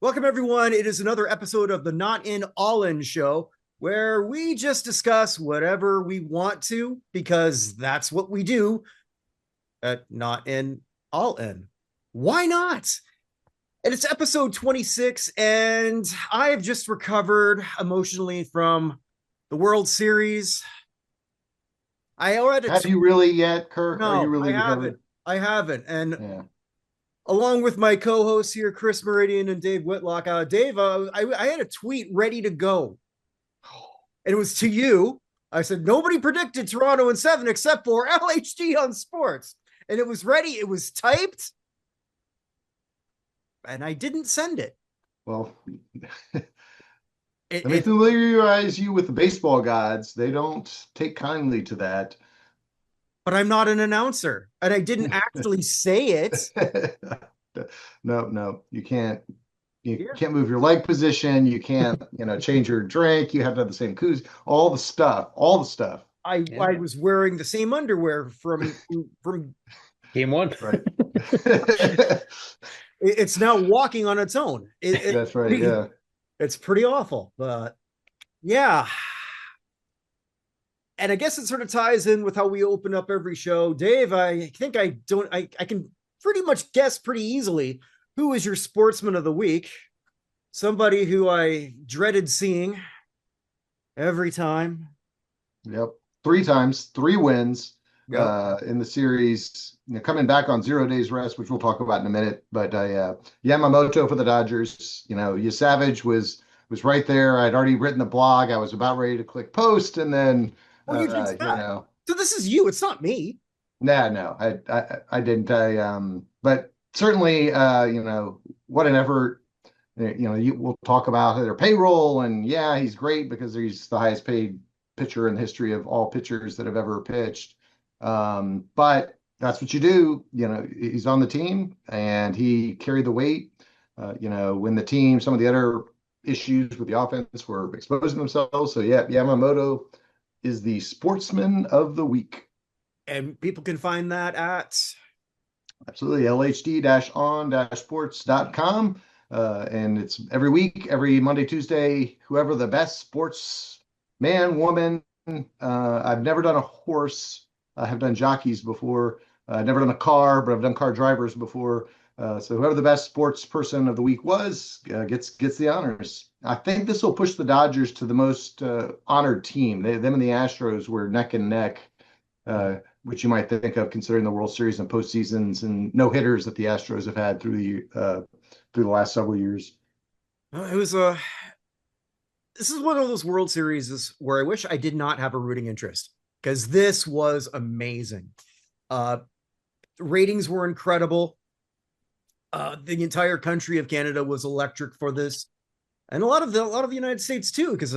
Welcome, everyone. It is another episode of the Not In All In show where we just discuss whatever we want to because that's what we do at Not In All In. Why not? And it's episode 26, and I have just recovered emotionally from the World Series. Have you really yet, Kirk? Are you No, I really haven't. recovered? I haven't. And Yeah. along with my co-hosts here, Chris Mouradian and Dave Whitlock. Dave, I had a tweet ready to go, and it was to you. I said nobody predicted Toronto in 7 except for LHD on Sports, and it was ready. It was typed, and I didn't send it. Well, let me familiarize you with the baseball gods. They don't take kindly to that. But I'm not an announcer, and I didn't actually say it. No, you can't. You can't move your leg position. You can't, change your drink. You have to have the same koozie. All the stuff. All the stuff. I was wearing the same underwear from game one. Right. It's now walking on its own. That's right. Yeah. It's pretty awful, but yeah. And I guess it sort of ties in with how we open up every show. Dave, I think I can pretty much guess pretty easily who is your sportsman of the week. Somebody who I dreaded seeing every time. Yep. 3 times, 3 wins Yep. in the series, coming back on 0 days rest, which we'll talk about in a minute. But Yamamoto for the Dodgers, Savage was right there. I'd already written the blog. I was about ready to click post, and then Oh, you did that. So this is you. It's not me. no, I didn't. But certainly, what an effort. We'll talk about their payroll, and yeah, he's great because he's the highest paid pitcher in the history of all pitchers that have ever pitched. But that's what you do. He's on the team, and he carried the weight. When the team, some of the other issues with the offense were exposing themselves. So yeah, Yamamoto is the sportsman of the week. And people can find that at absolutely lhd-on-sports.com. And it's every week, every Monday, Tuesday, whoever the best sports man, woman. I've never done a horse. I have done jockeys before. I've never done a car, but I've done car drivers before. So whoever the best sports person of the week was gets the honors. I think this will push the Dodgers to the most honored team. Them and the Astros were neck and neck, which you might think of considering the World Series and postseasons and no hitters that the Astros have had through the last several years. It was this is one of those World Series where I wish I did not have a rooting interest because this was amazing. Ratings were incredible. The entire country of Canada was electric for this, and a lot of the United States too, because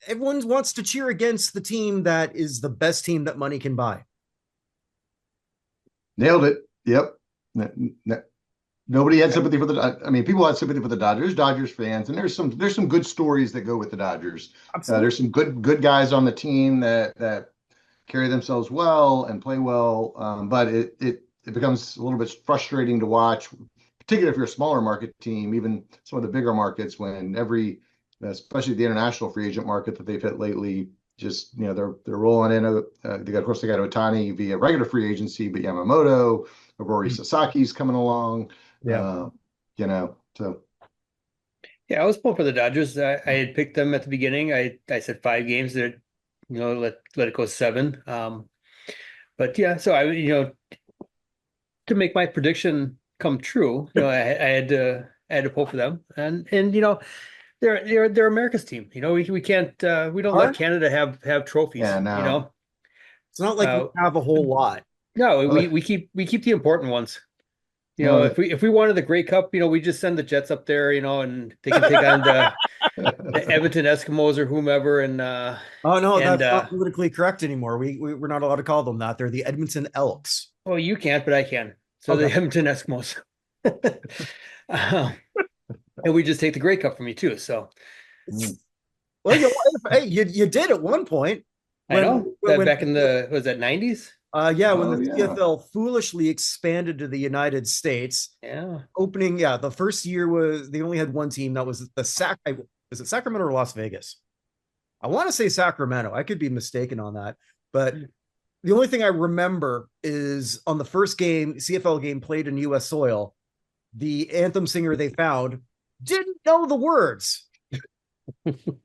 everyone wants to cheer against the team that is the best team that money can buy. Nailed it. Yep. Nobody had sympathy for people had sympathy for the Dodgers fans, and there's some good stories that go with the Dodgers. There's some good guys on the team that carry themselves well and play well, but it becomes a little bit frustrating to watch, particularly if you're a smaller market team, even some of the bigger markets, when especially the international free agent market that they've hit lately, just, they're rolling in. Of course, they got Ohtani via regular free agency, but Yamamoto, Rory Sasaki's coming along. Yeah. So. Yeah, I was pulling for the Dodgers. I had picked them at the beginning. I said 5 games that, let it go 7. But yeah, so I, to make my prediction come true, I had to pull for them, and they're America's team. We can't we don't let Canada have trophies. Yeah, no. It's not like we have a whole lot. No, we keep the important ones. If we wanted the Grey Cup, we just send the Jets up there, and they can take on the Edmonton Eskimos or whomever. And oh no, that's not politically correct anymore. We're not allowed to call them that. They're the Edmonton Elks. Oh, you can't, but I can. So okay. The Edmonton Eskimos. And we just take the Grey Cup from you too. So, well, hey, you did at one point. I know. Back in the was that 90s? Yeah, when Oh, the yeah. CFL foolishly expanded to the United States, Yeah. opening, the first year was they only had one team. That was is it Sacramento or Las Vegas? I want to say Sacramento. I could be mistaken on that, but the only thing I remember is on the first game, CFL game played in U.S. soil, the anthem singer they found didn't know the words. Well, to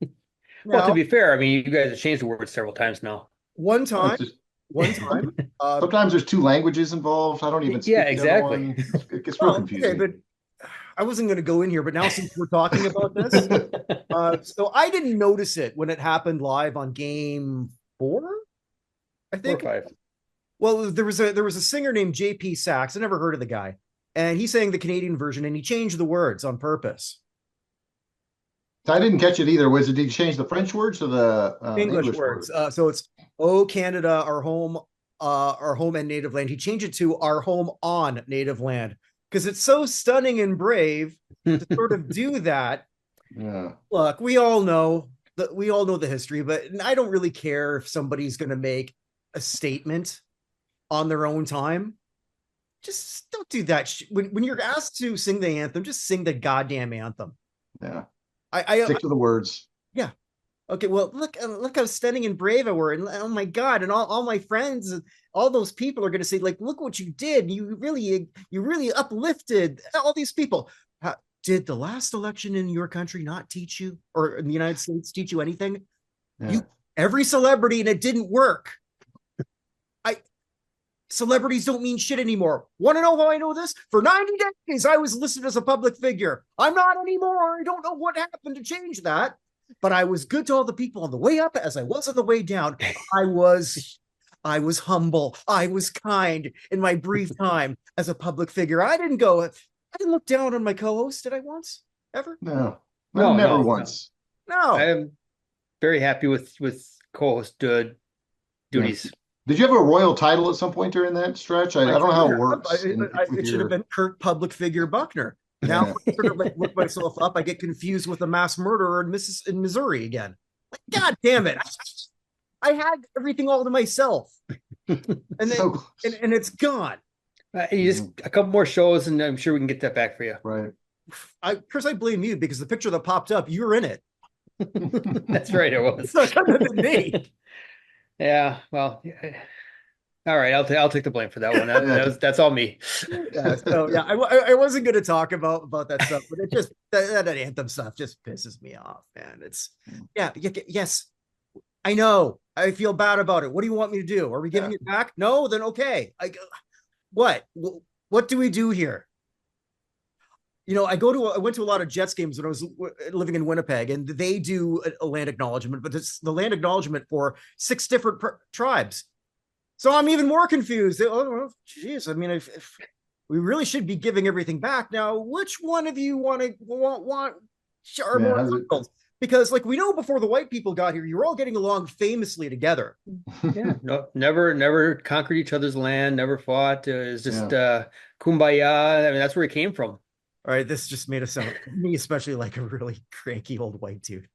Now, be fair, I mean, you guys have changed the words several times now. one Well, time, one time, sometimes there's two languages involved. I don't even Yeah, speak the other exactly. one. It gets real okay, confusing. but I wasn't going to go in here, but now since we're talking about this, so I didn't notice it when it happened live on game 4, I 4 or think. 5. Well, there was a singer named JP Saxe. I never heard of the guy, and he sang the Canadian version, and he changed the words on purpose. I didn't catch it either. Did you change the French words or the English words. So it's "Oh Canada, our home and native land." He changed it to "Our home on native land" because it's so stunning and brave to sort of do that. Yeah. Look, we all know the history, but I don't really care if somebody's going to make a statement on their own time. Just don't do that. When you're asked to sing the anthem, just sing the goddamn anthem. Yeah. I Stick to the words. Yeah. Okay. Well, look how stunning and brave I were, and oh my god, and all my friends, and all those people are going to say, like, look what you did. You really uplifted all these people. Did the last election in your country not teach you, or in the United States, teach you anything? Yeah. Every celebrity, and it didn't work. Celebrities don't mean shit anymore. Want to know how I know this? For 90 days, I was listed as a public figure. I'm not anymore. I don't know what happened to change that. But I was good to all the people on the way up as I was on the way down. I was humble. I was kind in my brief time as a public figure. I didn't look down on my co-host, did I once? Ever? No. No, Never no, once. No. I am very happy with co-host duties. Yeah. Did you have a royal title at some point during that stretch? I don't know how it works. It should have been Kirk Public Figure Buchner. Now I sort of like look myself up. I get confused with a mass murderer in Missouri again. Like, God damn it! I had everything all to myself, and then and it's gone. You just a couple more shows, and I'm sure we can get that back for you. Right. Chris, I blame you because the picture that popped up, you were in it. That's right, it was. It's not been me. Yeah, well, all right, I'll take the blame for that one. That's all me. Yeah, so yeah, I wasn't going to talk about that stuff, but it just that anthem stuff just pisses me off, man. It's yes, I know. I feel bad about it. What do you want me to do? Are we giving it back? No, then okay. What do we do here? You know, I went to a lot of Jets games when I was living in Winnipeg, and they do a land acknowledgement, but it's the land acknowledgement for 6 different tribes. So I'm even more confused. Oh, geez. I mean, if we really should be giving everything back now, which one of you want are more difficult? Because, like, we know before the white people got here, you were all getting along famously together. Yeah, no, never conquered each other's land, never fought. It was just kumbaya. I mean, that's where it came from. All right, this just made us sound, me especially, like a really cranky old white dude.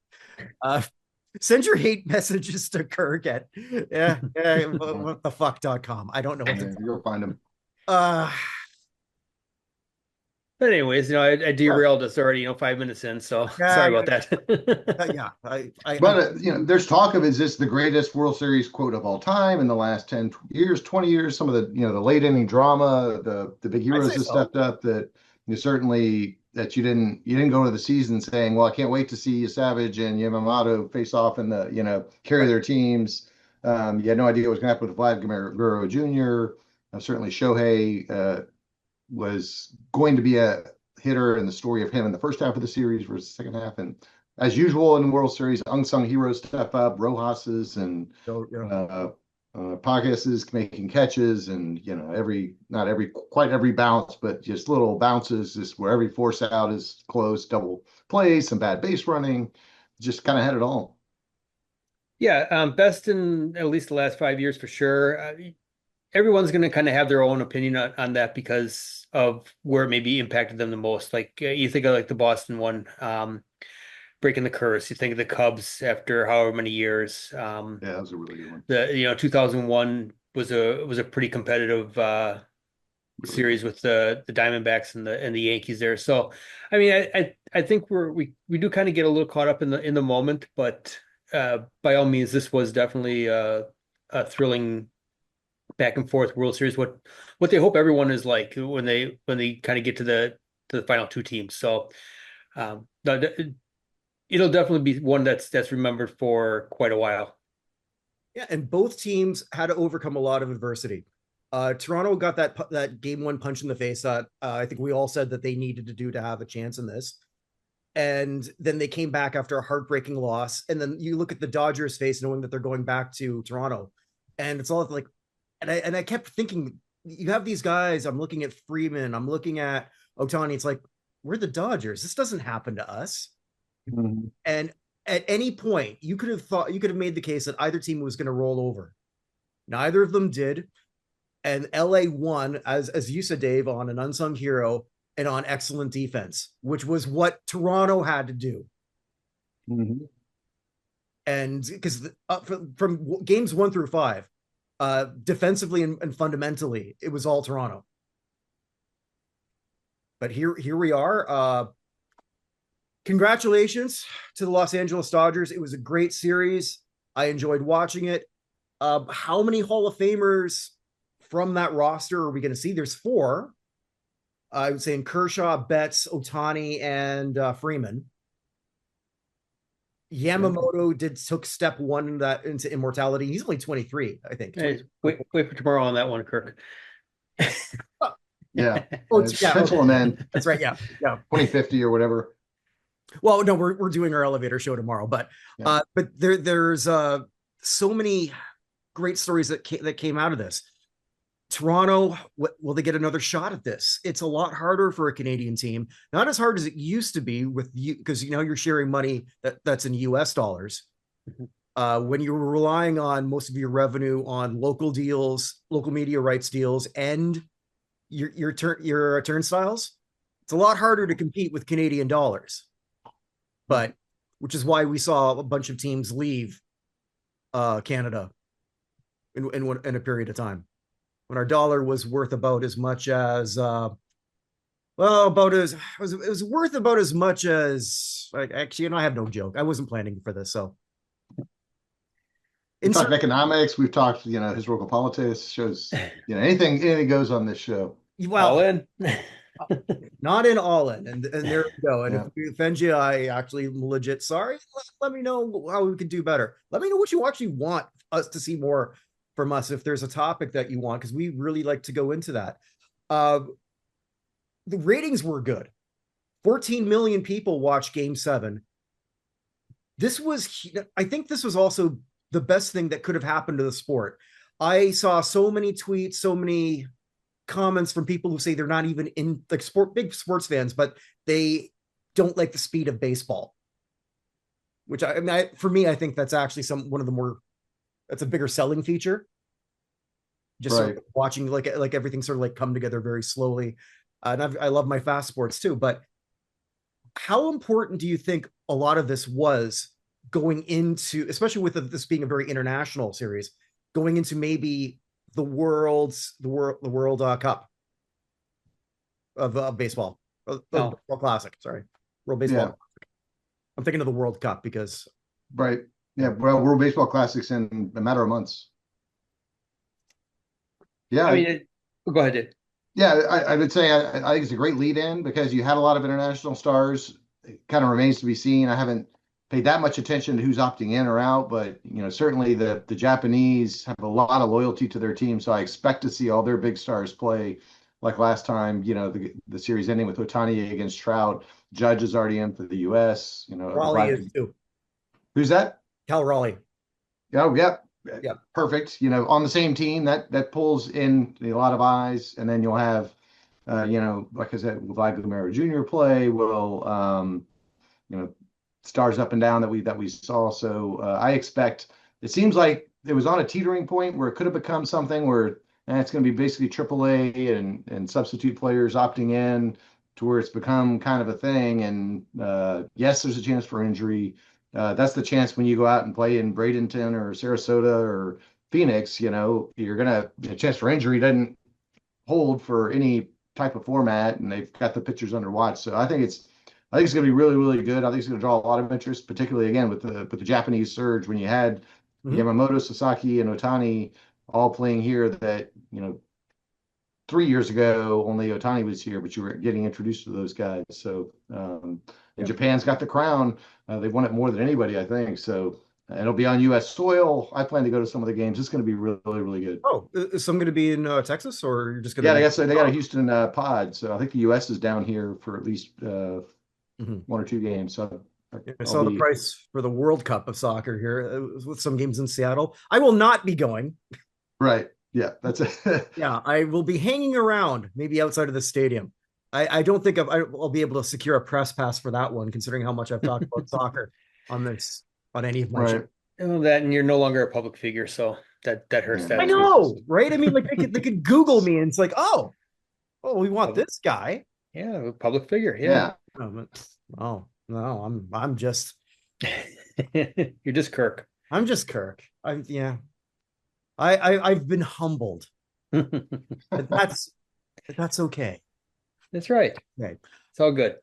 Send your hate messages to Kirk at whatthefuck.com. I don't know what to you'll find him. But anyways, I derailed us already, 5 minutes in, so sorry about that. But there's talk of, is this the greatest World Series quote of all time in the last 10 years, 20 years? Some of the the late inning drama, the big heroes have stepped up. That you certainly that you didn't go into the season saying, well, I can't wait to see Savage and Yamamoto face off in the carry their teams. You had no idea what was going to happen with Vladimir Guerrero Jr. Certainly Shohei was going to be a hitter, and the story of him in the first half of the series versus the second half. And as usual in the World Series, unsung heroes step up, Rojas's and Pacas is making catches, and not quite every bounce, but just little bounces, just where every force out is close, double plays, some bad base running, just kind of had it all. Yeah, best in at least the last 5 years for sure. Everyone's going to kind of have their own opinion on that because of where it maybe impacted them the most. Like you think of like the Boston one, breaking the curse. You think of the Cubs after however many years. That was a really good one. The 2001 was a pretty competitive series with the Diamondbacks and the Yankees there. So, I mean, I think we do kind of get a little caught up in the moment, but by all means, this was definitely a thrilling back and forth World Series. What they hope everyone is like when they kind of get to the final two teams. So, it'll definitely be one that's remembered for quite a while. Yeah, and both teams had to overcome a lot of adversity. Toronto got that game one punch in the face that I think we all said that they needed to do to have a chance in this. And then they came back after a heartbreaking loss. And then you look at the Dodgers' face knowing that they're going back to Toronto. And it's all like, and I kept thinking, you have these guys, I'm looking at Freeman, I'm looking at Ohtani. It's like, we're the Dodgers. This doesn't happen to us. Mm-hmm. And at any point, you could have made the case that either team was going to roll over. Neither of them did. And LA won, as you said, Dave, on an unsung hero and on excellent defense, which was what Toronto had to do. Mm-hmm. And because from games 1 through 5, defensively and fundamentally, it was all Toronto. But here we are. Congratulations to the Los Angeles Dodgers. It was a great series. I enjoyed watching it. How many Hall of Famers from that roster are we going to see? There's 4. I would say in Kershaw, Betts, Ohtani, and Freeman. Yamamoto took step 1 into immortality. He's only 23, I think. Hey, wait for tomorrow on that one, Kirk. Yeah. Potential and then that's right. Yeah. 2050 or whatever. Well, no, we're doing our elevator show tomorrow, but there's so many great stories that came out of this. Toronto, will they get another shot at this? It's a lot harder for a Canadian team, not as hard as it used to be with you, because you're sharing money that's in US dollars. When you were relying on most of your revenue on local deals, local media rights deals, and your turnstiles, it's a lot harder to compete with Canadian dollars. But which is why we saw a bunch of teams leave Canada in a period of time when our dollar was worth about as much as it was worth about as much as, like, actually, I have no joke. I wasn't planning for this, so. We've talked economics. We've talked, historical politics. Shows, anything goes on this show. Well, all in. Not in all in, and there we go. And if we offend you, I actually legit sorry. Let me know how we could do better. Let me know what you actually want us to see more from us. If there's a topic that you want, because we really like to go into that. The ratings were good. 14 million people watched Game 7. I think this was also the best thing that could have happened to the sport. I saw so many tweets, so many comments from people who say they're not even in big sports fans, but they don't like the speed of baseball. Which for me, I think that's actually that's a bigger selling feature. Just right. Sort of watching like everything sort of like come together very slowly. And I love my fast sports too, but how important do you think a lot of this was going into, especially with this being a very international series, going into maybe the World Cup of baseball, World Classic, sorry, World Baseball. Yeah. I'm thinking of the World Cup because. Right. Yeah. Well, World Baseball Classics in a matter of months. Yeah. I mean, go ahead, Dave. Yeah, I would say I think it's a great lead in because you had a lot of international stars. It kind of remains to be seen. I haven't paid that much attention to who's opting in or out, but certainly the Japanese have a lot of loyalty to their team, so I expect to see all their big stars play. Like last time, the series ending with Ohtani against Trout. Judge is already in for the U.S. Raleigh is too. Who's that? Cal Raleigh. Oh, yeah. Yeah, perfect. On the same team that pulls in a lot of eyes, and then you'll have, like I said, Vladimir Jr. play. Will stars up and down that we saw. So I expect. It seems like it was on a teetering point where it could have become something where it's going to be basically AAA and substitute players opting in to where it's become kind of a thing. And yes, there's a chance for injury. That's the chance when you go out and play in Bradenton or Sarasota or Phoenix, you're gonna a chance for injury doesn't hold for any type of format, and they've got the pitchers under watch. So I think it's going to be really, really good. I think it's going to draw a lot of interest, particularly again with the Japanese surge when you had Yamamoto, Sasaki, and Otani all playing here. That 3 years ago only Otani was here, but you were getting introduced to those guys. So and Japan's got the crown. They've won it more than anybody, I think. So it'll be on U.S. soil. I plan to go to some of the games. It's going to be really, really good. Oh, is some going to be in Texas, or you're just going to? Yeah, they got a Houston pod, so I think the U.S. is down here for at least one or two games. So I saw the price for the World Cup of soccer here with some games in Seattle. I will not be going. Right. Yeah, that's it. Yeah, I will be hanging around, maybe outside of the stadium. I don't think I'll be able to secure a press pass for that one, considering how much I've talked about soccer on any of my shows. That, and you're no longer a public figure, so that hurts. That I know, right? I mean, like they could Google me, and it's like, oh, we want this guy. Yeah, a public figure. Yeah. Oh no, I'm just. You're just Kirk. I'm just Kirk. I've been humbled. That's okay. That's right. Okay. It's all good.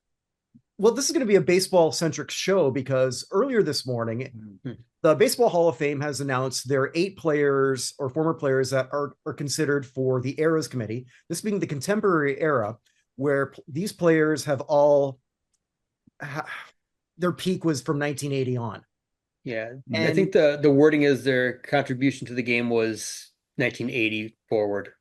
Well, this is going to be a baseball-centric show because earlier this morning, the Baseball Hall of Fame has announced there are 8 players or former players that are considered for the Eras Committee, this being the contemporary era, where these players have all their peak was from 1980 on. Yeah, and I think the wording is their contribution to the game was 1980 forward.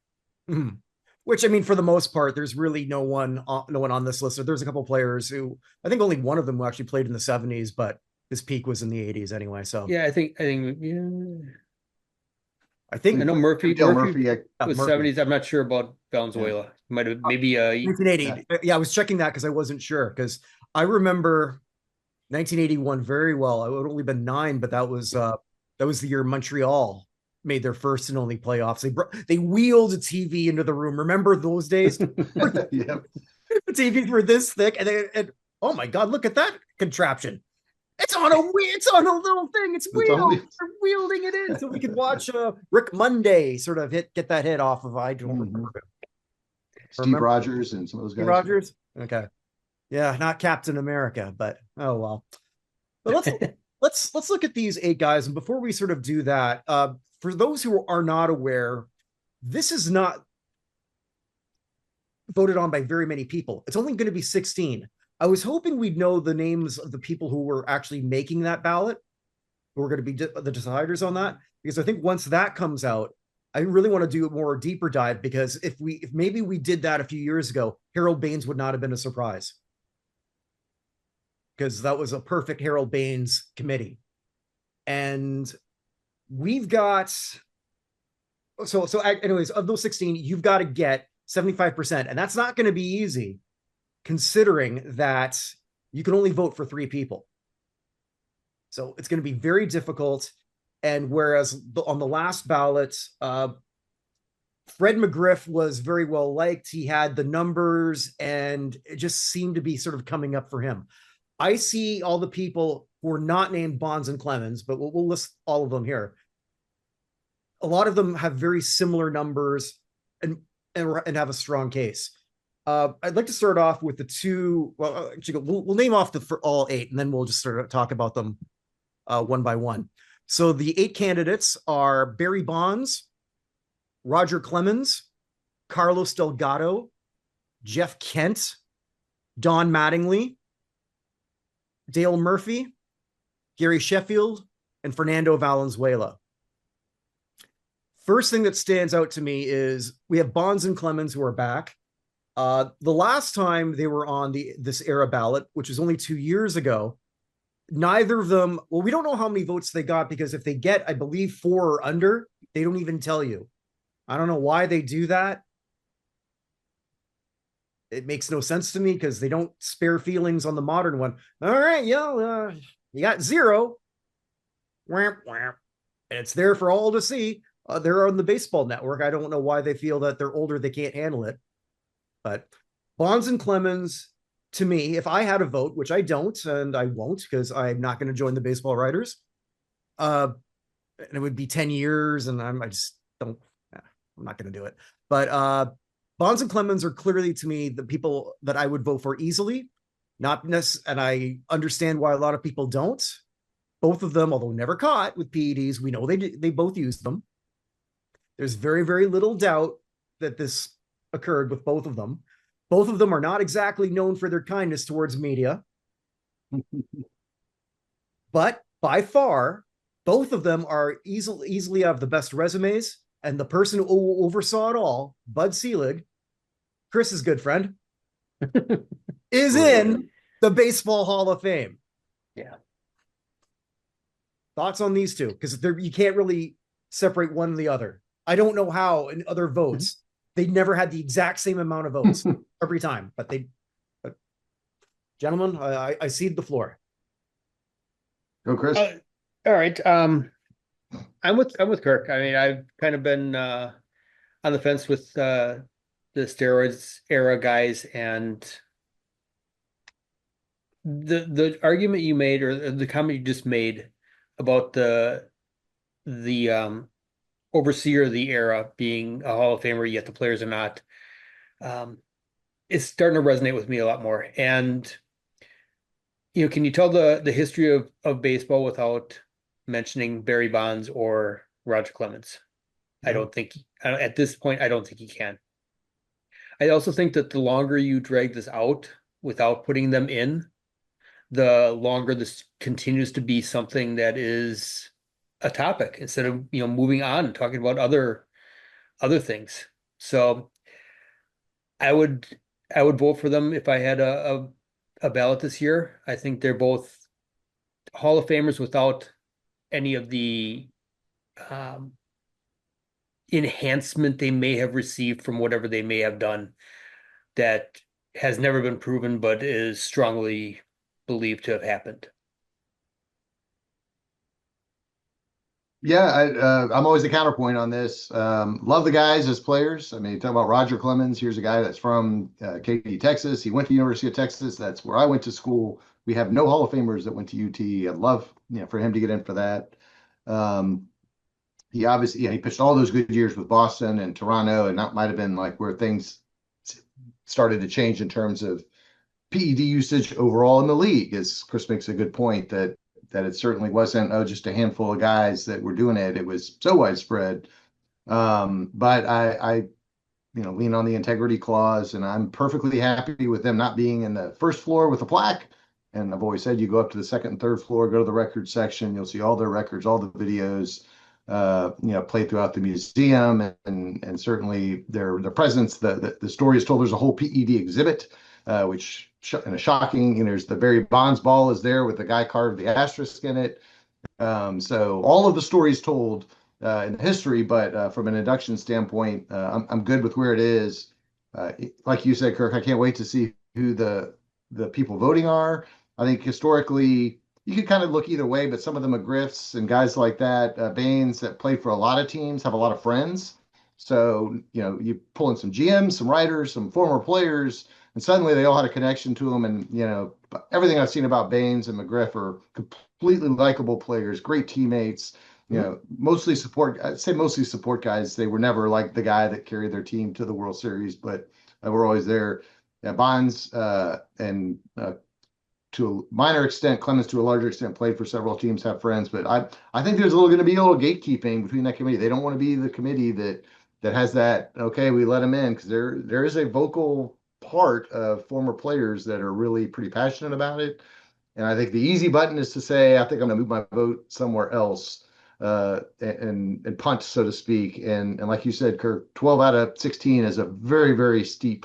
Mm-hmm. Which, I mean, for the most part, there's really no one on this list. There's a couple players who, I think only one of them who actually played in the 70s, but his peak was in the 80s anyway. So yeah, I think I know Murphy was Murphy. 70s. I'm not sure about Valenzuela. Might have maybe 1980. Yeah, I was checking that because I wasn't sure, because I remember 1981 very well. I would only been 9, but that was the year Montreal made their first and only playoffs. They wheeled a TV into the room. Remember those days? Yeah. The TVs were this thick, and oh my God, look at that contraption! It's on a little thing. It's wheeled. They're wielding it in so we could watch Rick Monday sort of get that hit off of. I don't remember. Steve Rogers and some of those guys. Steve Rogers. Okay. Yeah, not Captain America, but oh well. But let's look at these 8 guys, and before we sort of do that, for those who are not aware, this is not voted on by very many people. It's only going to be 16. I was hoping we'd know the names of the people who were actually making that ballot, who are going to be the deciders on that, because I think once that comes out, I really want to do a more deeper dive, because if maybe we did that a few years ago, Harold Baines would not have been a surprise, because that was a perfect Harold Baines committee. And we've got, so anyways, of those 16, you've got to get 75%. And that's not going to be easy, considering that you can only vote for 3 people. So it's going to be very difficult. And whereas on the last ballot, Fred McGriff was very well liked. He had the numbers, and it just seemed to be sort of coming up for him. I see all the people who are not named Bonds and Clemens, but we'll list all of them here. A lot of them have very similar numbers and have a strong case. I'd like to start off with the 2. Well, actually, we'll name off for all 8, and then we'll just sort of talk about them one by one. So the 8 candidates are Barry Bonds, Roger Clemens, Carlos Delgado, Jeff Kent, Don Mattingly, Dale Murphy, Gary Sheffield, and Fernando Valenzuela. First thing that stands out to me is we have Bonds and Clemens who are back. The last time they were on this era ballot, which was only 2 years ago, neither of them, well, we don't know how many votes they got, because if they get, I believe, 4 or under, they don't even tell you. I don't know why they do that. It makes no sense to me, because they don't spare feelings on the modern one. All right, you got 0. And it's there for all to see. They're on the Baseball Network. I don't know why they feel that they're older, they can't handle it. But Bonds and Clemens, to me, if I had a vote, which I don't, and I won't, because I'm not going to join the baseball writers, and it would be 10 years, and I just don't, I'm not going to do it. But Bonds and Clemens are clearly, to me, the people that I would vote for easily. Not necessarily, and I understand why a lot of people don't. Both of them, although never caught with PEDs, we know they both used them. There's very, very little doubt that this occurred with both of them. Both of them are not exactly known for their kindness towards media. But by far, both of them are easily have the best resumes. And the person who oversaw it all, Bud Selig, Chris's good friend, is in the Baseball Hall of Fame. Yeah. Thoughts on these two? Because you can't really separate one and the other. I don't know how in other votes, they never had the exact same amount of votes every time, but gentlemen, I cede the floor. Go, Chris. All right. I'm with Kirk. I mean, I've kind of been on the fence with the steroids era guys, and the argument you made, or the comment you just made about the overseer of the era being a Hall of Famer, yet the players are not, is starting to resonate with me a lot more. And can you tell the history of baseball without mentioning Barry Bonds or Roger Clemens? I don't think at this point, I don't think you can. I also think that the longer you drag this out without putting them in, the longer this continues to be something that is a topic instead of moving on and talking about other things. So I would vote for them if I had a ballot this year. I think they're both Hall of Famers without any of the enhancement they may have received from whatever they may have done that has never been proven but is strongly believed to have happened. Yeah, I'm always the counterpoint on this. Love the guys as players. I mean, talk about Roger Clemens. Here's a guy that's from Katy, Texas. He went to University of Texas. That's where I went to school. We have no Hall of Famers that went to UT. I'd love for him to get in for that. He obviously he pitched all those good years with Boston and Toronto, and that might have been like where things started to change in terms of PED usage overall in the league. As Chris makes a good point that it certainly wasn't just a handful of guys that were doing it. It was so widespread. But I lean on the integrity clause, and I'm perfectly happy with them not being in the first floor with a plaque. And I've always said you go up to the second and third floor, go to the records section, you'll see all their records, all the videos, played throughout the museum, and certainly their presence. The story is told. There's a whole PED exhibit, which in a shocking, there's the Barry Bonds ball is there with the guy carved the asterisk in it. So all of the stories told in history, but from an induction standpoint, I'm good with where it is. Like you said, Kirk, I can't wait to see who the people voting are. I think historically you could kind of look either way, but some of the McGriffs and guys like that, Baines that played for a lot of teams, have a lot of friends. So, you pull in some GMs, some writers, some former players, and suddenly they all had a connection to them. And, everything I've seen about Baines and McGriff are completely likable players, great teammates, mostly support. I'd say mostly support guys. They were never like the guy that carried their team to the World Series, but we're always there. Yeah, Bonds and to a minor extent, Clemens to a larger extent played for several teams, have friends. But I think there's going to be a little gatekeeping between that committee. They don't want to be the committee that has that, okay, we let them in, because there is a vocal part of former players that are really pretty passionate about it. And I think the easy button is to say, I think I'm going to move my vote somewhere else and punt, so to speak. And like you said, Kirk, 12 out of 16 is a very, very steep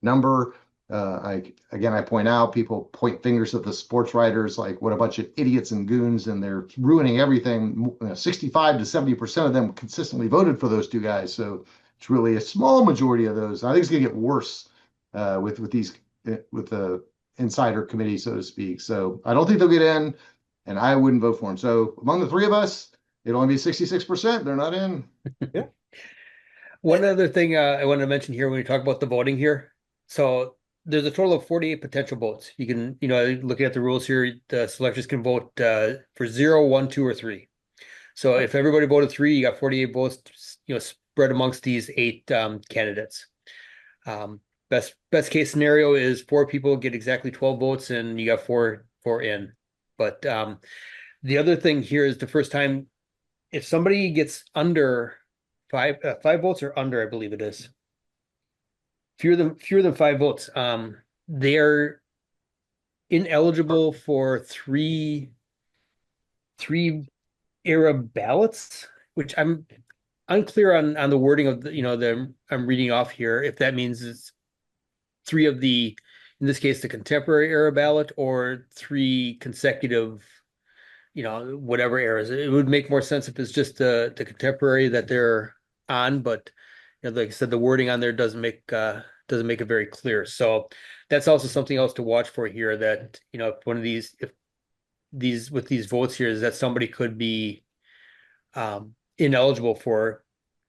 number. I point out, people point fingers at the sports writers like what a bunch of idiots and goons, and they're ruining everything. 65 to 70% of them consistently voted for those two guys. So it's really a small majority of those. I think it's going to get worse with the insider committee, so to speak. So I don't think they'll get in, and I wouldn't vote for them. So among the three of us, it'll only be 66%. They're not in. Yeah. One other thing I want to mention here when we talk about the voting here. So there's a total of 48 potential votes. You can, looking at the rules here, the selectors can vote for 0, 1, 2, or 3. So if everybody voted 3, you got 48 votes, spread amongst these 8 candidates. Best case scenario is 4 people get exactly 12 votes, and you got four in. But the other thing here is the first time, if somebody gets under 5 votes or under, I believe it is fewer than 5 votes, they're ineligible for three era ballots, which I'm unclear on the wording of I'm reading off here, if that means it's 3 of the, in this case, the contemporary era ballot, or 3 consecutive, whatever eras. It would make more sense if it's just the contemporary that they're on, but like I said, the wording on there doesn't make it very clear. So that's also something else to watch for here, that if one of these, with these votes here, is that somebody could be ineligible for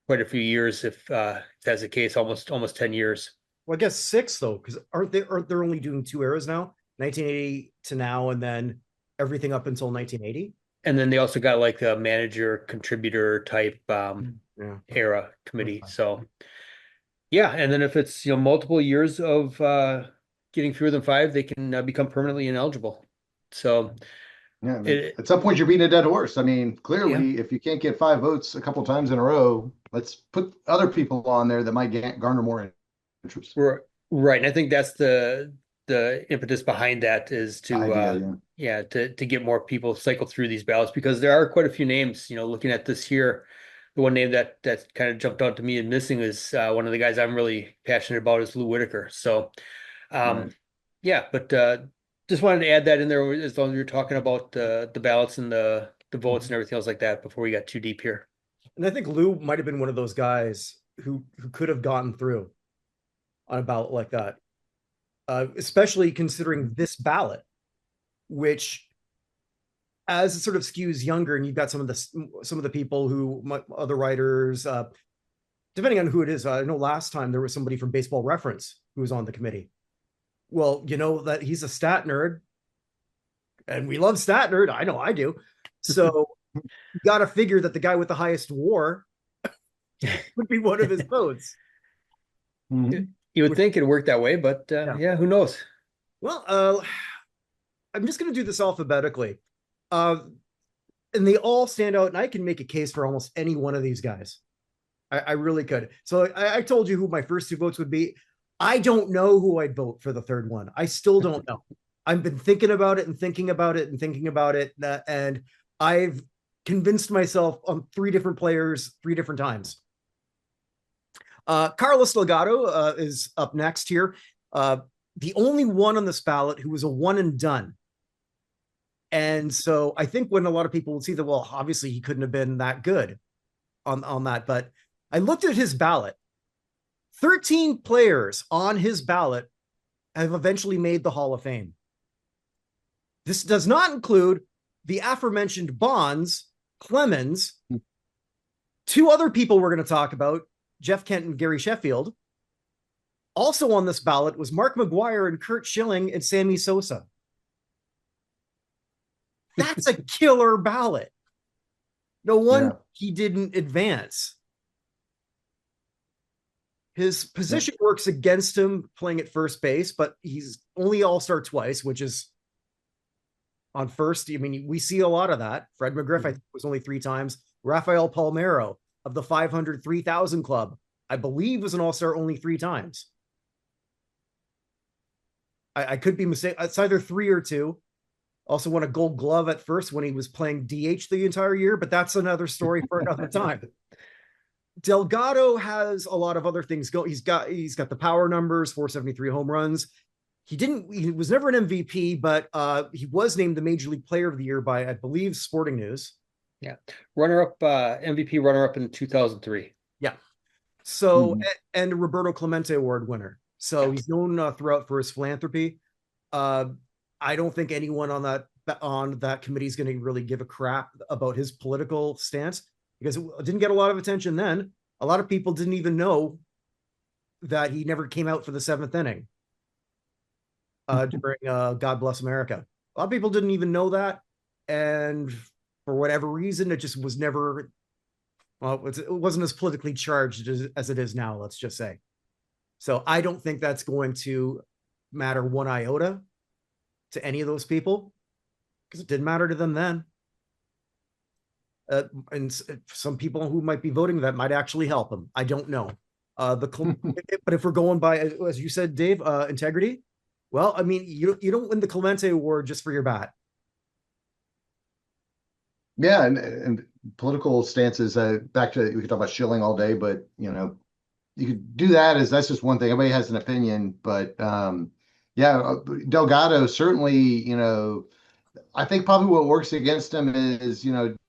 quite a few years, if that's the case, almost 10 years. Well, I guess 6 though, because aren't they only doing 2 eras now, 1980 to now, and then everything up until 1980? And then they also got like a manager contributor type era committee. So yeah, and then if it's multiple years of getting fewer than 5, they can become permanently ineligible. So yeah, at some point you're beating a dead horse. I mean, clearly, if you can't get 5 votes a couple times in a row, let's put other people on there that might garner more interest. Right, and I think that's the impetus behind that, is to to get more people cycle through these ballots, because there are quite a few names. Looking at this here, the one name that kind of jumped out to me and missing is one of the guys I'm really passionate about, is Lou Whitaker. So, yeah, but just wanted to add that in there, as long as you're talking about the ballots and the votes and everything else like that, before we got too deep here. And I think Lou might have been one of those guys who could have gotten through on a ballot like that, especially considering this ballot, which, as it sort of skews younger, and you've got some of the people who, other writers, depending on who it is. I know last time there was somebody from Baseball Reference who was on the committee. Well, that he's a stat nerd, and we love stat nerd. I know I do. So you got to figure that the guy with the highest WAR would be one of his votes. Mm-hmm. You would think it worked that way, but who knows? Well, I'm just going to do this alphabetically. And they all stand out, and I can make a case for almost any one of these guys. I really could. So I told you who my first 2 votes would be. I don't know who I'd vote for the third one. I still don't know. I've been thinking about it and thinking about it and thinking about it, and I've convinced myself on 3 different players 3 different times. Carlos Delgado is up next here. The only one on this ballot who was a one and done. And so I think when a lot of people would see that, well, obviously he couldn't have been that good on that, but I looked at his ballot. 13 players on his ballot have eventually made the Hall of Fame. This does not include the aforementioned Bonds, Clemens, 2 other people we're going to talk about, Jeff Kent and Gary Sheffield. Also on this ballot was Mark McGwire and Kurt Schilling and Sammy Sosa. That's a killer ballot. No wonder he didn't advance. His position works against him playing at first base, but he's only all-star twice, which is on first. I mean, we see a lot of that. Fred McGriff, I think, was only 3 times. Rafael Palmeiro of the 500 3,000 club, I believe, was an all-star only 3 times. I could be mistaken. It's either 3 or 2. Also won a Gold Glove at first when he was playing DH the entire year, but that's another story for another time. Delgado has a lot of other things go. He's got the power numbers, 473 home runs. He was never an MVP, but he was named the Major League Player of the Year by, I believe, Sporting News. Yeah. Runner-up, MVP runner-up in 2003. Yeah. So, and Roberto Clemente Award winner. So he's known throughout for his philanthropy. I don't think anyone on that committee is going to really give a crap about his political stance, because it didn't get a lot of attention then. A lot of people didn't even know that he never came out for the 7th inning during God Bless America. A lot of people didn't even know that. And for whatever reason, it just was never, well, it wasn't as politically charged as it is now, let's just say. So I don't think that's going to matter one iota to any of those people, because it didn't matter to them then. And some people who might be voting that might actually help them. I don't know. But if we're going by, as you said, Dave, integrity, well, I mean, you don't win the Clemente Award just for your bat. Yeah, and political stances. Back to, we could talk about shilling all day, but you could do that as that's just one thing. Everybody has an opinion, but yeah, Delgado certainly. I think probably what works against him is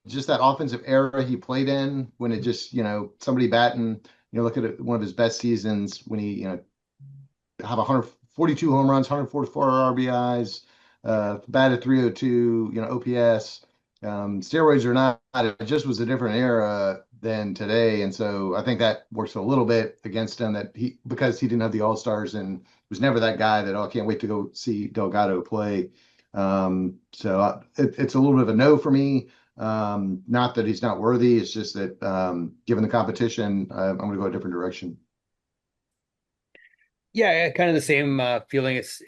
just that offensive era he played in when it just somebody batting. Look at one of his best seasons when he have 142 home runs, 144 RBIs, batted 302, OPS. Steroids or not, it just was a different era than today, and so I think that works a little bit against him because he didn't have the All-Stars and was never that guy that I can't wait to go see Delgado play. So it's a little bit of a no for me. Not that he's not worthy, it's just that given the competition, I'm going to go a different direction. Yeah, kind of the same feeling. It's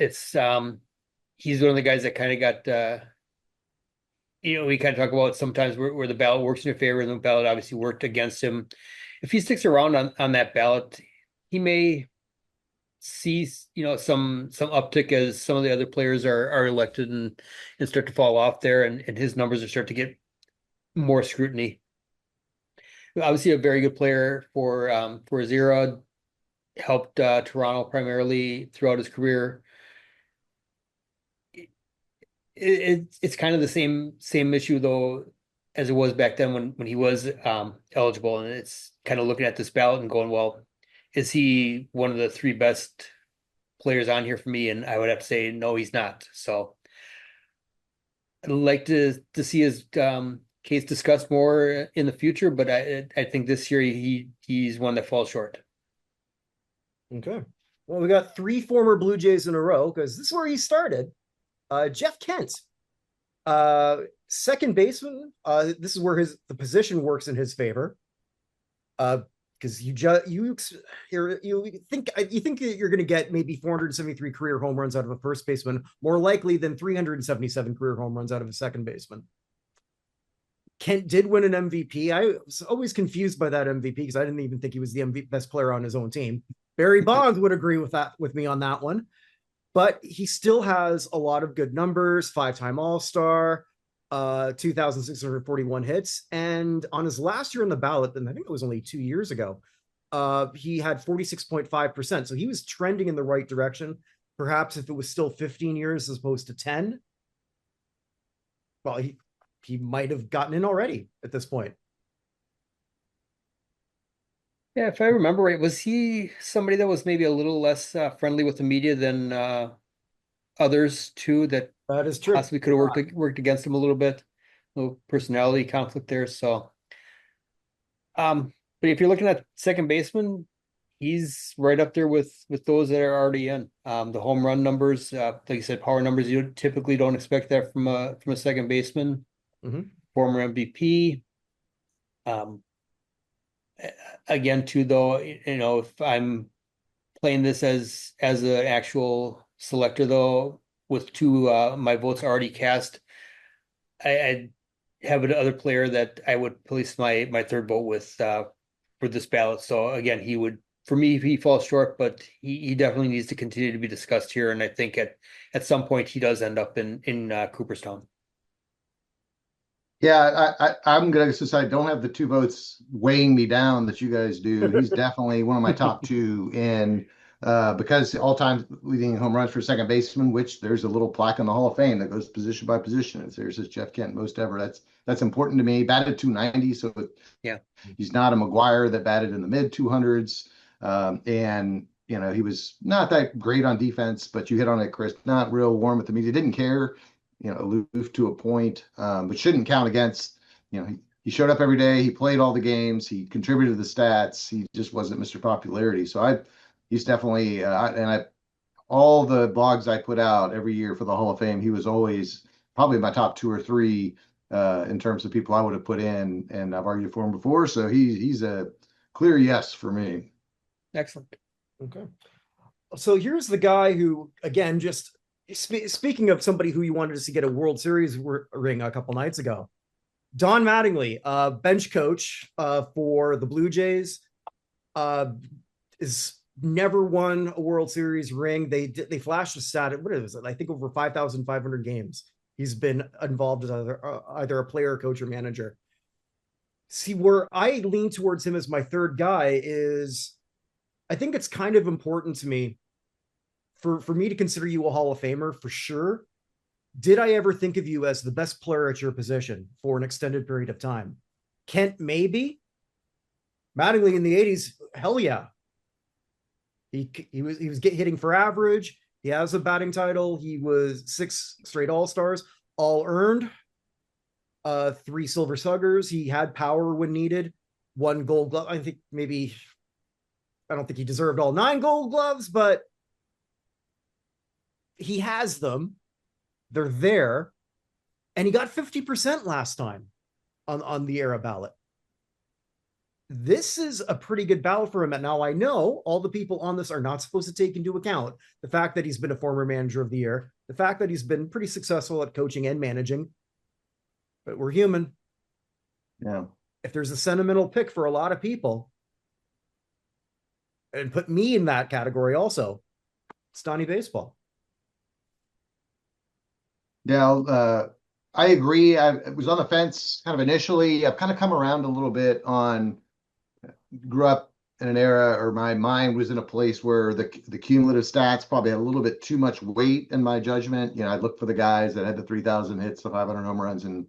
he's one of the guys that kind of got we kind of talk about sometimes where the ballot works in your favor and the ballot obviously worked against him. If he sticks around on that ballot, he may see some uptick as some of the other players are elected and start to fall off there, and his numbers are start to get more scrutiny. Obviously, a very good player for his era, helped Toronto primarily throughout his career. It's kind of the same issue though as it was back then when he was eligible, and it's kind of looking at this ballot and going, well, is he one of the three best players on here for me? And I would have to say no, he's not. So I'd like to see his case discussed more in the future, but I think this year he's one that falls short. Okay. Well, we got 3 former Blue Jays in a row because this is where he started. Jeff Kent, second baseman. This is where the position works in his favor. Because you think that you're going to get maybe 473 career home runs out of a first baseman, more likely than 377 career home runs out of a second baseman. Kent did win an MVP. I was always confused by that MVP because I didn't even think he was the best player on his own team. Barry Bonds would agree with me on that one. But he still has a lot of good numbers, 5-time All-Star, 2,641 hits. And on his last year on the ballot, and I think it was only 2 years ago, he had 46.5%. So he was trending in the right direction. Perhaps if it was still 15 years as opposed to 10, well, he might have gotten in already at this point. Yeah, if I remember right, was he somebody that was maybe a little less friendly with the media than others too? That is true. Possibly could have worked against him a little bit, a little personality conflict there. So, but if you're looking at second baseman, he's right up there with those that are already in. The home run numbers, like you said, power numbers. You typically don't expect that from a second baseman. Mm-hmm. Former MVP. Again, too, though, if I'm playing this as an actual selector, though, with my votes already cast, I have another player that I would place my third vote with for this ballot. So again, for me, he falls short, but he definitely needs to continue to be discussed here. And I think at some point he does end up in Cooperstown. Yeah, I'm going to say I don't have the 2 votes weighing me down that you guys do. He's definitely one of my top 2 in because all-time leading home runs for second baseman, which there's a little plaque in the Hall of Fame that goes position by position. There's this Jeff Kent most ever. That's important to me. Batted 290, so yeah, he's not a McGuire that batted in the mid 200s. And he was not that great on defense, but you hit on it, Chris. Not real warm with the media. Didn't care. Aloof to a point, but shouldn't count against, he showed up every day. He played all the games. He contributed to the stats. He just wasn't Mr. Popularity. So he's definitely, all the blogs I put out every year for the Hall of Fame, he was always probably my top 2 or 3 in terms of people I would have put in, and I've argued for him before. So he's a clear yes for me. Excellent. Okay. So here's the guy who, again, just speaking of somebody who you wanted to see get a World Series ring a couple nights ago, Don Mattingly, bench coach for the Blue Jays, is never won a World Series ring. They flashed a stat. What is it? I think over 5,500 games he's been involved as either a player, coach, or manager. See, where I lean towards him as my third guy is, I think it's kind of important to me for me to consider you a Hall of Famer for sure. Did I ever think of you as the best player at your position for an extended period of time? Kent, maybe. Mattingly in the 80s, hell yeah. He was hitting for average. He has a batting title. He was 6 straight All-Stars, all earned. 3 Silver Sluggers. He had power when needed. 1 Gold Glove. I don't think he deserved all 9 Gold Gloves, but he has them. They're there. And he got 50% last time on the era ballot. This is a pretty good ballot for him. And now I know all the people on this are not supposed to take into account the fact that he's been a former manager of the year, the fact that he's been pretty successful at coaching and managing, but we're human. Yeah. If there's a sentimental pick for a lot of people, and put me in that category also, it's Donnie Baseball. Yeah, I agree. I was on the fence kind of initially. I've kind of come around a little bit on, grew up in an era, or my mind was in a place where the cumulative stats probably had a little bit too much weight in my judgment. I'd look for the guys that had the 3,000 hits, the 500 home runs, and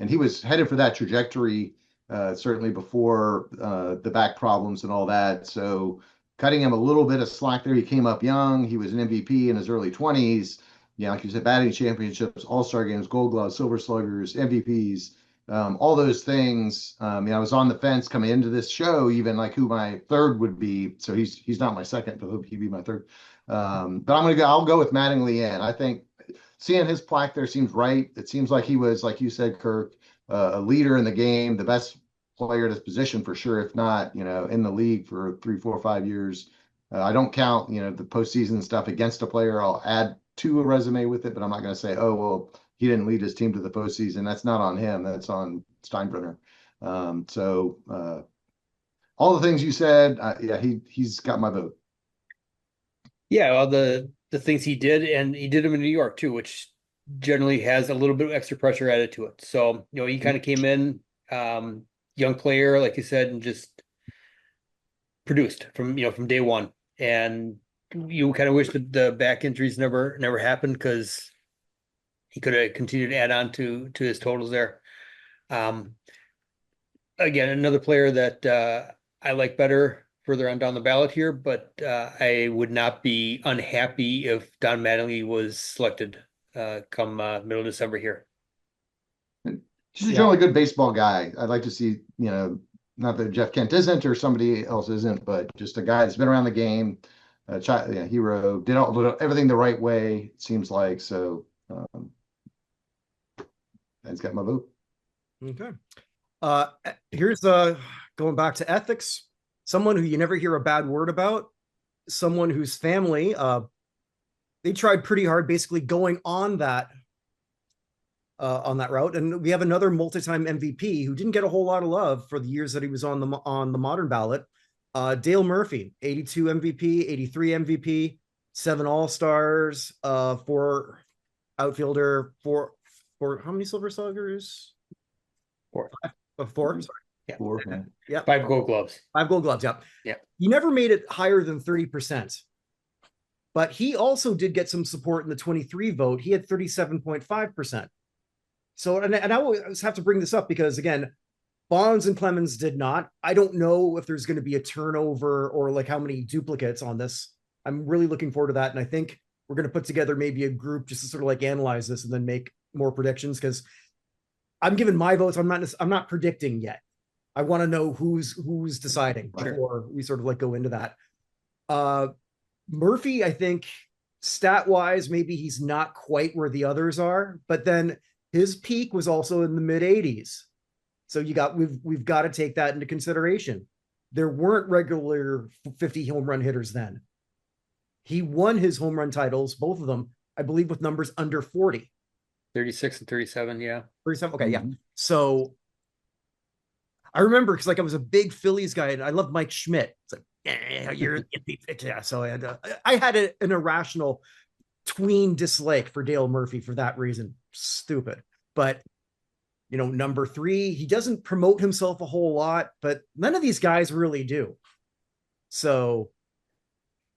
he was headed for that trajectory, certainly before the back problems and all that. So cutting him a little bit of slack there. He came up young. He was an MVP in his early 20s. Like you said, batting championships, All-Star games, Gold Gloves, Silver Sluggers, MVPs, all those things. I was on the fence coming into this show, even like who my third would be. So he's not my second, but he'd be my third. But I'll go with Mattingly in. I think seeing his plaque there seems right. It seems like he was, like you said, Kirk, a leader in the game, the best player at his position for sure, if not, in the league for 3, 4, 5 years. I don't count, the postseason stuff against a player. I'll add to a resume with it, but I'm not going to say, oh, well, he didn't lead his team to the postseason. That's not on him. That's on Steinbrenner. So all the things you said, he's got my vote. Yeah, well, the things he did, and he did them in New York too, which generally has a little bit of extra pressure added to it. So, he kind of came in, young player, like you said, and just produced from day one. And you kind of wish that the back injuries never happened, because he could have continued to add on to his totals there. Again, another player that I like better further on down the ballot here, but I would not be unhappy if Don Mattingly was selected come middle of December here. Just a generally good baseball guy. I'd like to see, not that Jeff Kent isn't or somebody else isn't, but just a guy that's been around the game. Hero, did everything the right way, it seems like. So that's got my vote. Okay. Here's going back to ethics. Someone who you never hear a bad word about. Someone whose family, they tried pretty hard, basically going on that route. And we have another multi-time MVP who didn't get a whole lot of love for the years that he was on the modern ballot. Dale Murphy, 82 MVP, 83 MVP, 7 All-Stars, 4 outfielder, 4 how many Silver Sluggers? 4. 4, sorry. Yeah. 4. Yeah. 5 Gold Gloves. 5 Gold Gloves, yeah. Yeah. He never made it higher than 30%. But he also did get some support in the 23 vote. He had 37.5%. So, and I always have to bring this up because, again, Bonds and Clemens did not. I don't know if there's going to be a turnover or like how many duplicates on this. I'm really looking forward to that. And I think we're going to put together maybe a group just to sort of like analyze this and then make more predictions, because I'm giving my votes. I'm not predicting yet. I want to know who's deciding before we sort of like go into that. Murphy, I think stat wise, maybe he's not quite where the others are, but then his peak was also in the mid 80s. So we've got to take that into consideration. There weren't regular 50 home run hitters then. He won his home run titles, both of them, I believe, with numbers under 40. 36 and 37, yeah. 37, okay, yeah. So I remember because I was a big Phillies guy and I loved Mike Schmidt. It's like, you're yeah. So I had an irrational tween dislike for Dale Murphy for that reason. Stupid. But number 3, he doesn't promote himself a whole lot, but none of these guys really do. So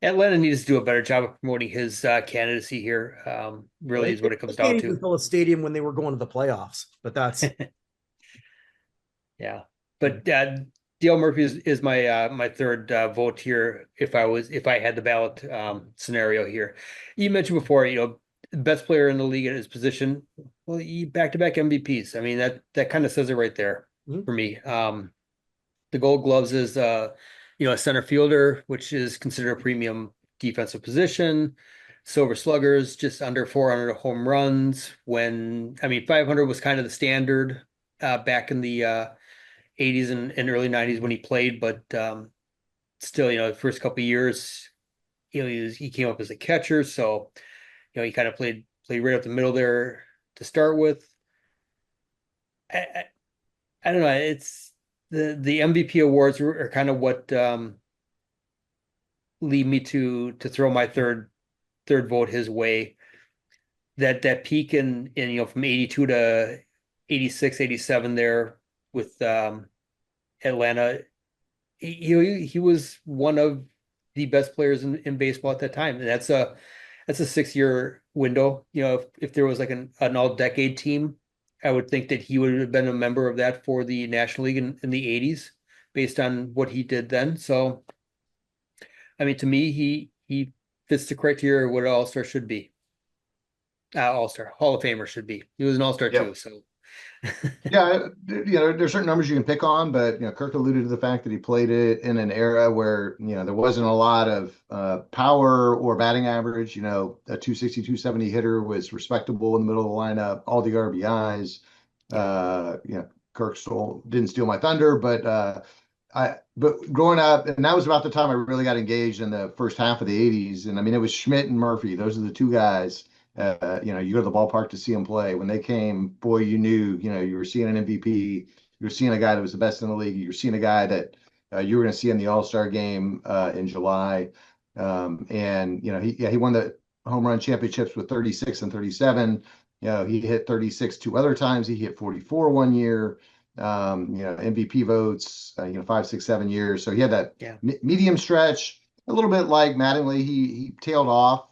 Atlanta needs to do a better job of promoting his candidacy here. Really is what it comes down can't to. even fill a stadium when they were going to the playoffs, but that's yeah. But Dale Murphy is my my third vote here if I had the ballot scenario here. You mentioned before, best player in the league at his position. Well, back-to-back MVPs. I mean, that kind of says it right there for me. The Gold Gloves is a center fielder, which is considered a premium defensive position. Silver Sluggers, just under 400 home runs. 500 was kind of the standard back in the 80s and early 90s when he played, but still, the first couple of years, he came up as a catcher, so he kind of played right up the middle there to start with. I don't know. It's the MVP awards are kind of what lead me to throw my third vote his way. That peak in from 82 to 86, 87 there with Atlanta, he was one of the best players in baseball at that time, and that's a 6-year window. If there was like an all-decade team, I would think that he would have been a member of that for the National League in the 80s, based on what he did then. So, I mean, to me, he fits the criteria of what an all-star should be. All-star, Hall of Famer should be. He was an all-star too, so. Yeah, there's certain numbers you can pick on, but Kirk alluded to the fact that he played it in an era where there wasn't a lot of power or batting average. A 260, 270 hitter was respectable in the middle of the lineup. All the RBIs. Kirk didn't steal my thunder, but growing up, and that was about the time I really got engaged in the first half of the 80s. And I mean, it was Schmidt and Murphy. Those are the two guys. You go to the ballpark to see them play. When they came, boy, you knew, you were seeing an MVP. You were seeing a guy that was the best in the league. You were seeing a guy that you were going to see in the All-Star game in July. And he won the home run championships with 36 and 37. He hit 36 two other times. He hit 44 one year. MVP votes, 5, 6, 7 years. So he had that medium stretch. A little bit like Mattingly, he tailed off,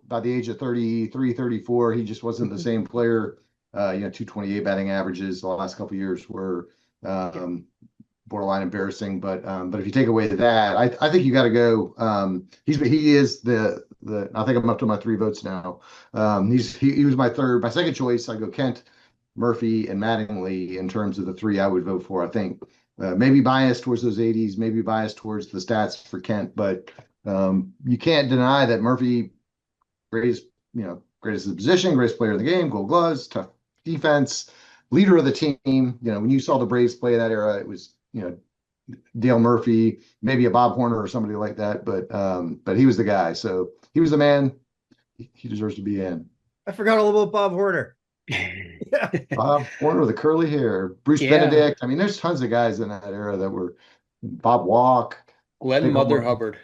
by the age of 33, 34. He just wasn't the same player. 228 batting averages the last couple of years were borderline embarrassing. But if you take away that, I think you got to go. He is the I think I'm up to my 3 votes now. He was my second choice. I go Kent, Murphy, and Mattingly in terms of the 3 I would vote for. I think. Maybe biased towards those 80s, maybe biased towards the stats for Kent, but you can't deny that Murphy, greatest position, greatest player in the game, Gold Gloves, tough defense, leader of the team. When you saw the Braves play that era, it was Dale Murphy, maybe a Bob Horner or somebody like that, but he was the guy. So he was the man. He deserves to be in. I forgot all about Bob Horner. Bob Horner with the curly hair, Bruce Benedict. I mean, there's tons of guys in that era that were Bob Walk, Glenn Mother Hubbard.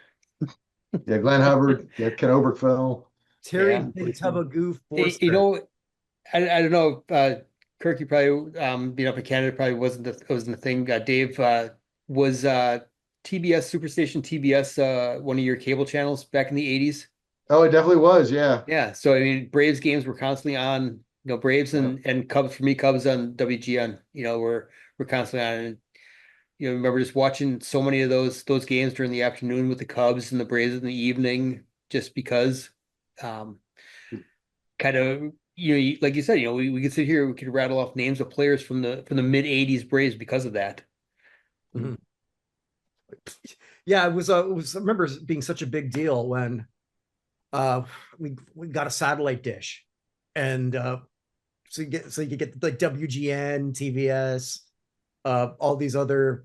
Glenn Hubbard, Ken Oberkfell, Terry Tubagoo. I don't know. Kirk, you probably being up in Canada probably wasn't the thing. Dave, was TBS Superstation TBS one of your cable channels back in the 80s? Oh, it definitely was. Yeah. Yeah. So I mean, Braves games were constantly on. Braves and Cubs, for me, Cubs on WGN, we're constantly on. And, remember just watching so many of those games during the afternoon with the Cubs and the Braves in the evening, just because kind of, like you said, we could sit here, we could rattle off names of players from the mid 80s Braves because of that. Mm-hmm. Yeah, it was I remember it being such a big deal when we got a satellite dish. And so you get like WGN, TVS, all these other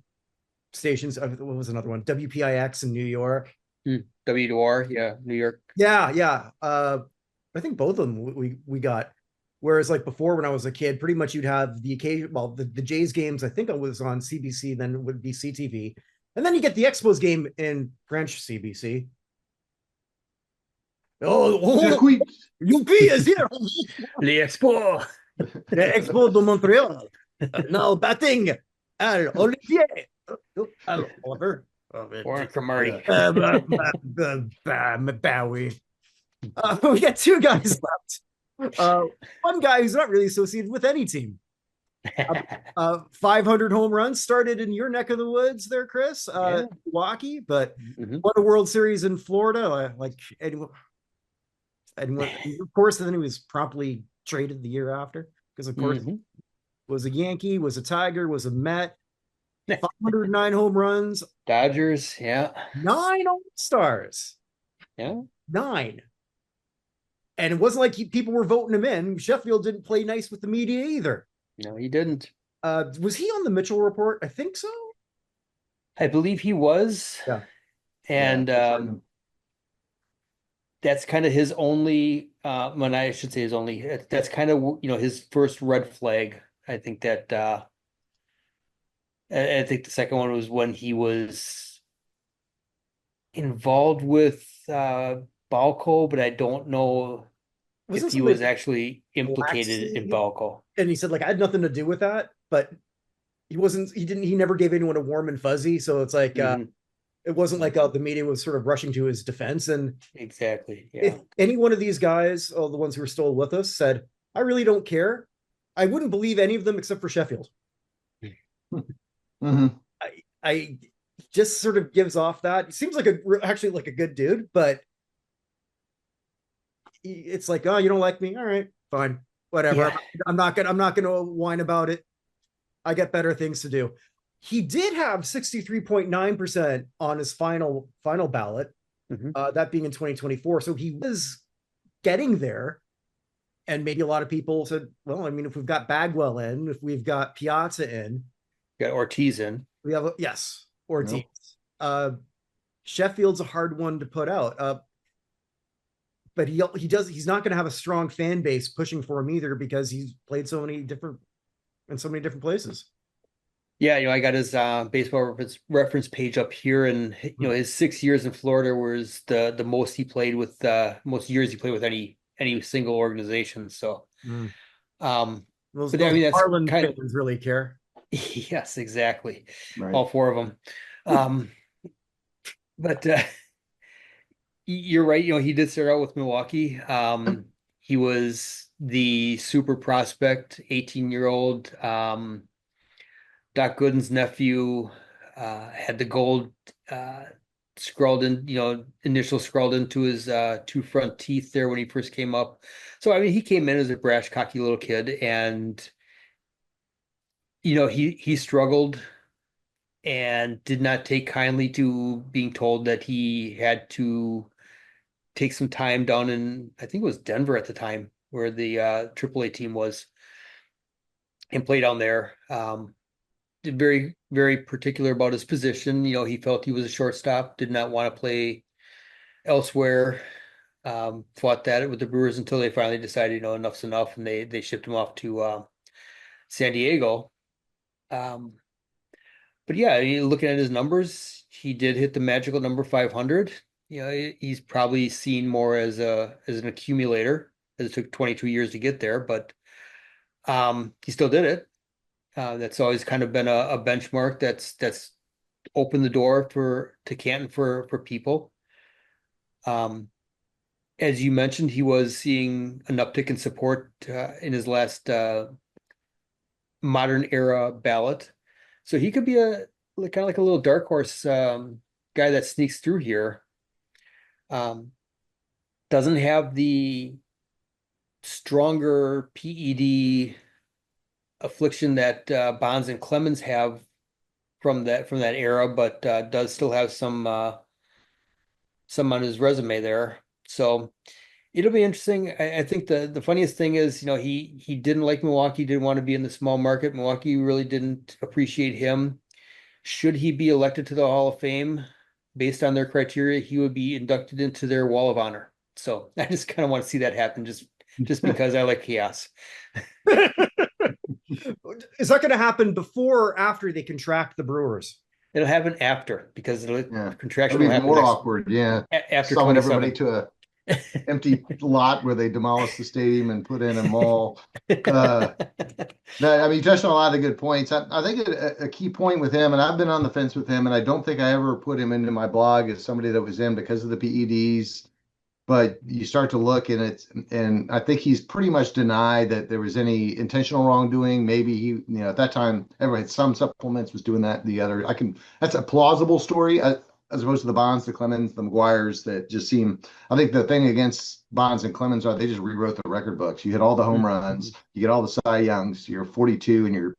stations. What was another one? WPIX in New York. WR, yeah, New York. Yeah. I think both of them we got. Whereas like before, when I was a kid, pretty much you'd have the occasion. Well, the Jays games I think I was on CBC, then it would be CTV, and then you get the Expos game in French CBC. UP is here. Les Expos. The Expos de Montreal. Now batting Al Olivier. Al Oliver. Or Cromartie. Bowie. We got two guys left. One guy who's not really associated with any team. 500 home runs started in your neck of the woods there, Chris. Milwaukee, but won a World Series in Florida. Like anyone, of course, and then he was promptly traded the year after because, of course, was a Yankee, was a Tiger, was a Met. 509 home runs. Dodgers, 9 All-Stars. 9. And it wasn't like people were voting him in. Sheffield didn't play nice with the media either. No, he didn't. Was he on the Mitchell Report? I think so. I believe he was. Yeah. And that's kind of his only, when I should say his only, that's kind of, his first red flag. I think that, I think the second one was when he was involved with Balco, but I don't know if he was actually implicated in Balco. And he said, like, I had nothing to do with that, but he never gave anyone a warm and fuzzy. So it's like, it wasn't like the media was sort of rushing to his defense. And exactly. Yeah. If any one of these guys, the ones who are still with us, said, I really don't care, I wouldn't believe any of them except for Sheffield. I just sort of gives off that. He seems like actually like a good dude, but it's like, oh, you don't like me? All right, fine, whatever. Yeah. I'm not gonna whine about it. I got better things to do. He did have 63.9% on his final ballot, that being in 2024. So he was getting there. And maybe a lot of people said, well, I mean, if we've got Bagwell in, if we've got Piazza in, got Ortiz in, we have Ortiz. Nope. Sheffield's a hard one to put out. But he's not going to have a strong fan base pushing for him either because he's played in so many different places. Yeah, I got his baseball reference page up here, and his 6 years in Florida was the most he played with, most years he played with any single organization. So, those that's Harlan fans really care. Yes, exactly. Right. All four of them. But you're right. He did start out with Milwaukee. He was the super prospect, 18-year-old. Doc Gooden's nephew, had the gold scrawled in, initial scrawled into his 2 front teeth there when he first came up. So, I mean, he came in as a brash, cocky little kid, and he struggled and did not take kindly to being told that he had to take some time down in, I think it was Denver at the time, where the AAA team was, and play down there. Very, very particular about his position. He felt he was a shortstop, did not want to play elsewhere. Fought that with the Brewers until they finally decided, enough's enough, and they shipped him off to San Diego. But yeah, looking at his numbers, he did hit the magical number 500. He's probably seen more as an accumulator, as it took 22 years to get there, but he still did it. That's always kind of been a benchmark that's opened the door to Canton for people. As you mentioned, he was seeing an uptick in support in his last modern era ballot. So he could be kind of like a little dark horse guy that sneaks through here. Doesn't have the stronger PED affliction that Bonds and Clemens have from that era, but does still have some on his resume there. So It'll be interesting. I think the funniest thing is, he didn't like Milwaukee, didn't want to be in the small market. Milwaukee really didn't appreciate him. Should he be elected to the Hall of Fame based on their criteria, he would be inducted into their Wall of Honor. So I just kind of want to see that happen just because I like chaos. Is that going to happen before or after they contract the Brewers? It'll happen after because contraction It'll will be happen more awkward. Yeah. after Summon 27. everybody to a empty lot where they demolish the stadium and put in a mall. No, I mean, you touched on a lot of good points. I think a key point with him, and I've been on the fence with him, and I don't think I ever put him into my blog as somebody that was in because of the PEDs. But you start to look and I think he's pretty much denied that there was any intentional wrongdoing. Maybe he, at that time, everyone had some supplements, was doing that. That's a plausible story as opposed to the Bonds, the Clemens, the McGuires that just seem. I think the thing against Bonds and Clemens are they just rewrote the record books. You hit all the home runs, you get all the Cy Youngs, you're 42 and you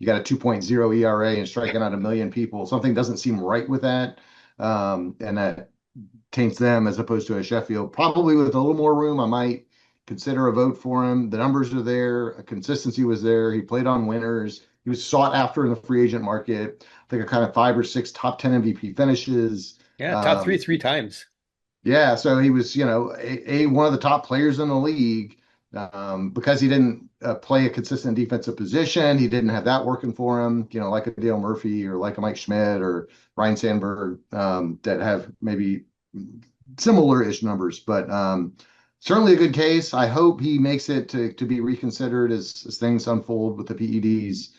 got a 2.0 ERA and striking out a million people. Something doesn't seem right with that. And that taints them as opposed to a Sheffield. Probably with a little more room, I might consider a vote for him. The numbers are there. A consistency was there. He played on winners. He was sought after in the free agent market. I think a kind of 5 or 6 top 10 MVP finishes. Yeah, top three times. Yeah, so he was, one of the top players in the league. Because he didn't play a consistent defensive position, he didn't have that working for him, like a Dale Murphy or like a Mike Schmidt or Ryan Sandberg, that have maybe similar-ish numbers, but certainly a good case. I hope he makes it to be reconsidered as things unfold with the PEDs,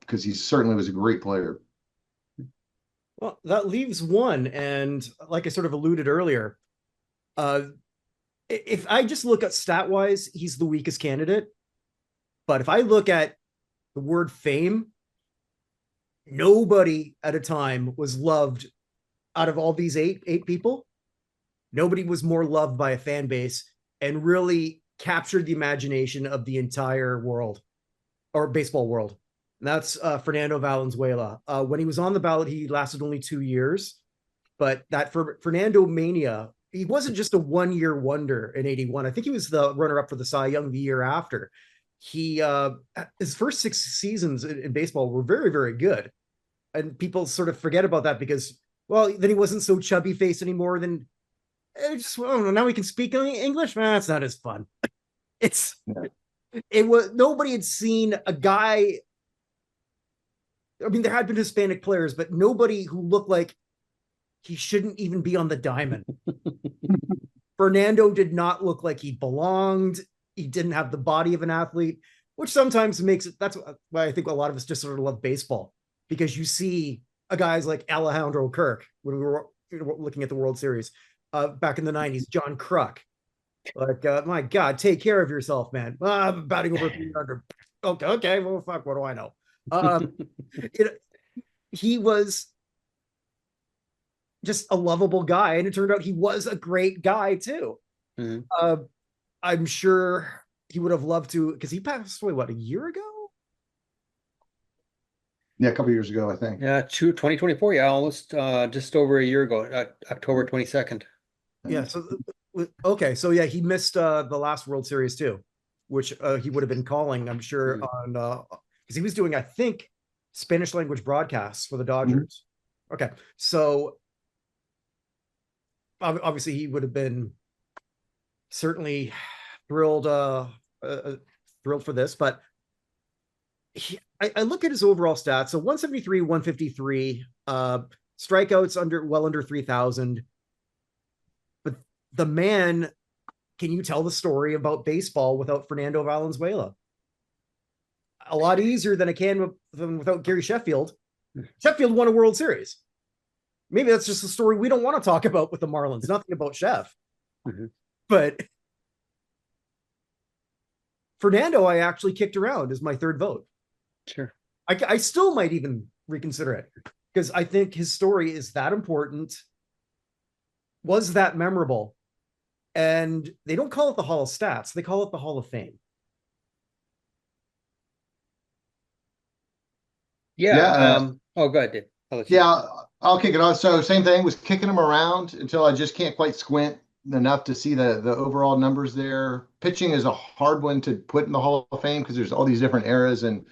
because he certainly was a great player. Well, that leaves one, and like I sort of alluded earlier, if I just look at stat-wise, he's the weakest candidate. But if I look at the word fame, nobody at a time was loved out of all these eight people. Nobody was more loved by a fan base and really captured the imagination of the entire world or baseball world. And that's Fernando Valenzuela. When he was on the ballot, he lasted only 2 years, but that for Fernando Mania, he wasn't just a one-year wonder in 81. I think he was the runner-up for the Cy Young the year after. His first 6 seasons in baseball were very, very good. And people sort of forget about that because, well, then he wasn't so chubby faced anymore. Then now he can speak English. Man, that's not as fun. It was nobody had seen a guy. I mean, there had been Hispanic players, but nobody who looked like he shouldn't even be on the diamond. Fernando did not look like he belonged. He didn't have the body of an athlete, which sometimes makes it. That's why I think a lot of us just sort of love baseball, because you see a guys like Alejandro Kirk when we were looking at the World Series back in the 90s, John Kruk. Like, my God, take care of yourself, man. I'm batting over 300. Okay, well, fuck, what do I know? He was just a lovable guy, and it turned out he was a great guy too. Mm-hmm. I'm sure he would have loved to, because he passed away, what, a year ago? Yeah, a couple years ago, I think. Yeah, 2024. Yeah, almost just over a year ago, October 22nd. Yeah. So, okay. So yeah, he missed the last World Series too, which he would have been calling, I'm sure, on because he was doing, I think, Spanish language broadcasts for the Dodgers. Mm-hmm. Okay, so obviously he would have been certainly thrilled for this, but I look at his overall stats. So 173, 153, strikeouts well under 3,000. But the man, can you tell the story about baseball without Fernando Valenzuela? A lot easier than I can without Gary Sheffield. Sheffield won a World Series. Maybe that's just a story we don't want to talk about with the Marlins. Nothing about Chef. Mm-hmm. But Fernando, I actually kicked around as my third vote. Sure. I still might even reconsider it, because I think his story is that important, was that memorable, and they don't call it the Hall of Stats. They call it the Hall of Fame. Yeah. Go ahead, Dave. I'll kick it off. So same thing, was kicking him around until I just can't quite squint enough to see the overall numbers there. Pitching is a hard one to put in the Hall of Fame because there's all these different eras, and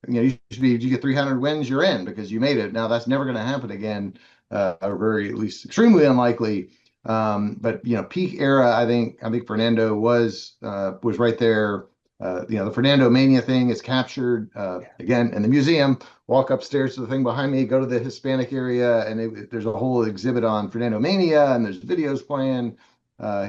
you get 300 wins, you're in because you made it. Now that's never going to happen again, or very, at least extremely unlikely. But peak era, I think Fernando was right there. The Fernando Mania thing is captured again in the museum. Walk upstairs to the thing behind me, go to the Hispanic area, and there's a whole exhibit on Fernando Mania, and there's videos playing.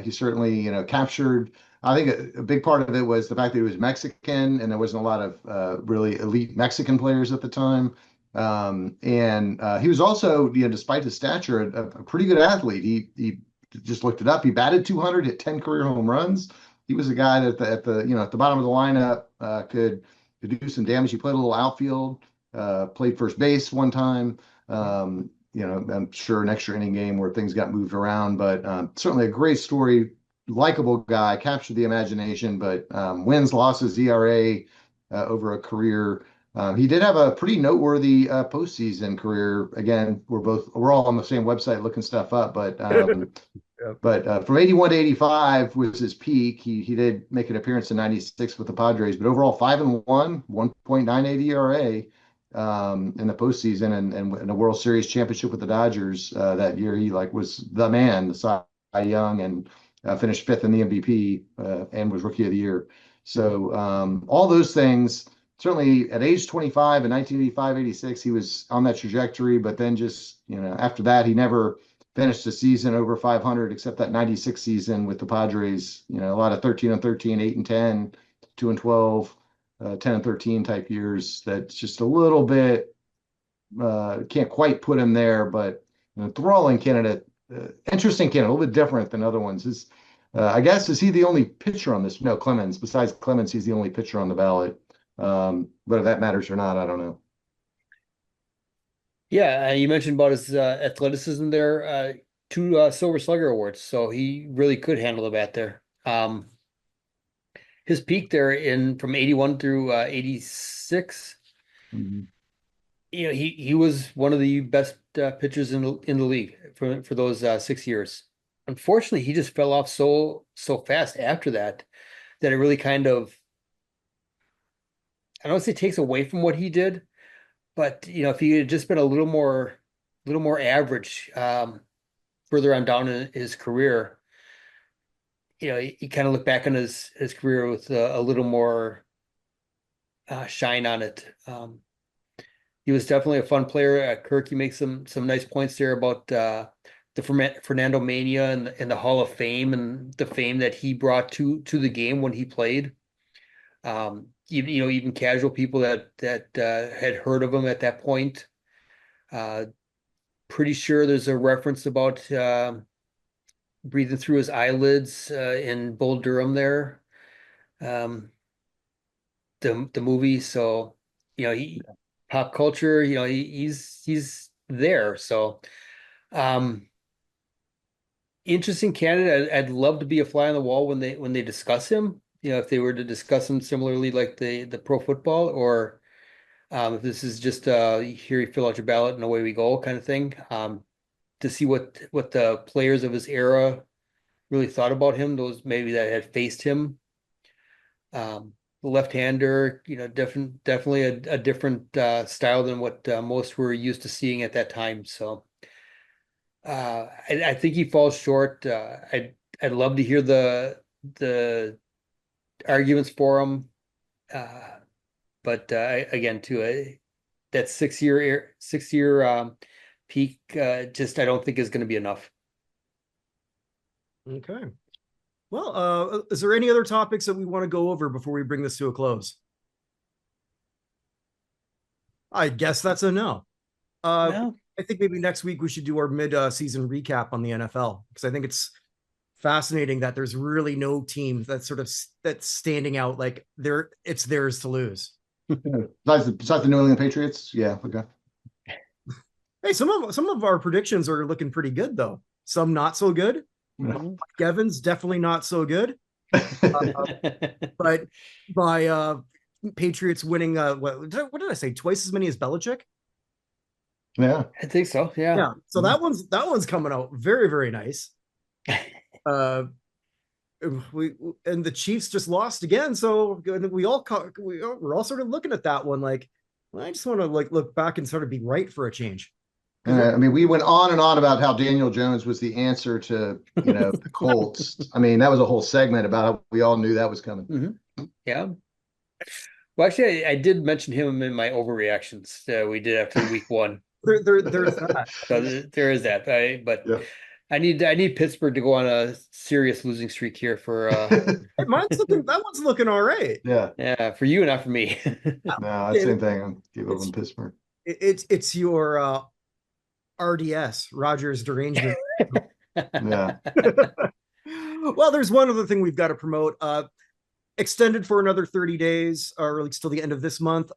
He certainly, captured. I think a big part of it was the fact that he was Mexican, and there wasn't a lot of really elite Mexican players at the time. And he was also, despite his stature, a pretty good athlete. He just looked it up. He batted 200, hit 10 career home runs. He was a guy that at the bottom of the lineup could do some damage. He played a little outfield, played first base one time. I'm sure an extra inning game where things got moved around, but certainly a great story, likable guy, captured the imagination, but wins, losses, ERA over a career. He did have a pretty noteworthy postseason career. Again, we're all on the same website looking stuff up, but from 81 to 85 was his peak. He did make an appearance in 96 with the Padres, but overall 5-1, 1.98 ERA in the postseason, and in a World Series championship with the Dodgers that year. He was the man, the Cy Young, and finished fifth in the MVP and was Rookie of the Year. So all those things. Certainly at age 25 in 1985-86, he was on that trajectory, but then just, after that, he never finished the season over 500 except that 96 season with the Padres. A lot of 13-13, 8-10, 2-12, 10-13 type years. That's just a little bit, can't quite put him there, but enthralling candidate, interesting candidate, a little bit different than other ones. I guess, is he the only pitcher on this? No, Clemens. Besides Clemens, he's the only pitcher on the ballot. Whether that matters or not, I don't know. Yeah, you mentioned about his athleticism there. 2 Silver Slugger awards, so he really could handle the bat there. His peak there from 81 through 86, he was one of the best pitchers in the league for those 6 years. Unfortunately, he just fell off so fast after that it really kind of, I don't want to say takes away from what he did, but if he had just been a little more average further on down in his career, he kind of looked back on his career with a little more shine on it. He was definitely a fun player. Kirk, you make some nice points there about the Fernando Mania and the Hall of Fame and the fame that he brought to the game when he played. Even casual people that had heard of him at that point. Pretty sure there's a reference about breathing through his eyelids in Bull Durham there, the movie. So he pop culture. He's there. So interesting candidate. I'd love to be a fly on the wall when they discuss him. If they were to discuss him similarly like the pro football, or if this is just here you fill out your ballot and away we go kind of thing, to see what the players of his era really thought about him, those maybe that had faced him. The left-hander, definitely a different style than what most were used to seeing at that time. So I think he falls short. I'd love to hear the arguments for him, but again, too, that 6-year peak just I don't think is going to be enough. Okay. Well, is there any other topics that we want to go over before we bring this to a close? I guess that's a no. No. I think maybe next week we should do our mid-season recap on the NFL, because I think it's fascinating that there's really no team that's standing out like it's theirs to lose. Besides the New England Patriots, yeah, okay. Hey, some of our predictions are looking pretty good though. Some not so good. Evans definitely not so good. But by Patriots winning, what did I say? Twice as many as Belichick. Yeah, I think so. Yeah. So that one's coming out very, very nice. Uh, and the Chiefs just lost again, so we're all sort of looking at that one like, well, I just want to like look back and sort of be right for a change. I mean, we went on and on about how Daniel Jones was the answer to, the Colts. I mean, that was a whole segment about how we all knew that was coming. Mm-hmm. Yeah. Well, actually, I did mention him in my overreactions we did after week one. There's that. So there is that. But yeah. I need Pittsburgh to go on a serious losing streak here for. That one's looking all right. Yeah, for you and not for me. No, same thing. I'll give up on Pittsburgh. It's your RDS, Rogers derangement. Yeah. Well, there's one other thing we've got to promote. Extended for another 30 days, or at least till the end of this month.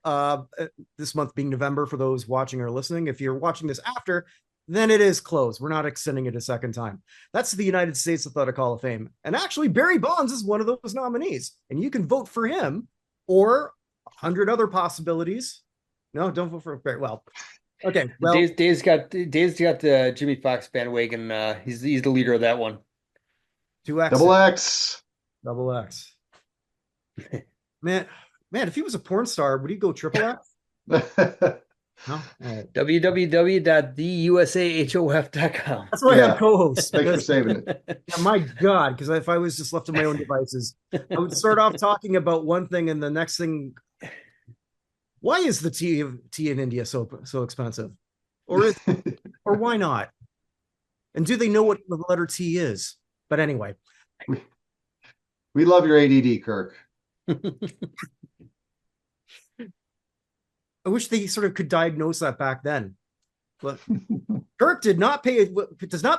This month being November for those watching or listening. If you're watching this after, then it is closed. We're not extending it a second time. That's the United States Athletic Hall of Fame. And actually, Barry Bonds is one of those nominees. And you can vote for him or 100 other possibilities. No, don't vote for Barry. Well, okay. Well, Dave's got the Jimmy Fox bandwagon. He's the leader of that one. 2X. Double X. Man, if he was a porn star, would he go triple X? No? www.theUSAHOF.com. That's why I have co-hosts. Thanks for saving it. Yeah, my God, because if I was just left to my own devices, I would start off talking about one thing and the next thing. Why is the tea in India so expensive? Or why not? And do they know what the letter T is? But anyway. We love your ADD, Kirk. I wish they sort of could diagnose that back then. But Kirk does not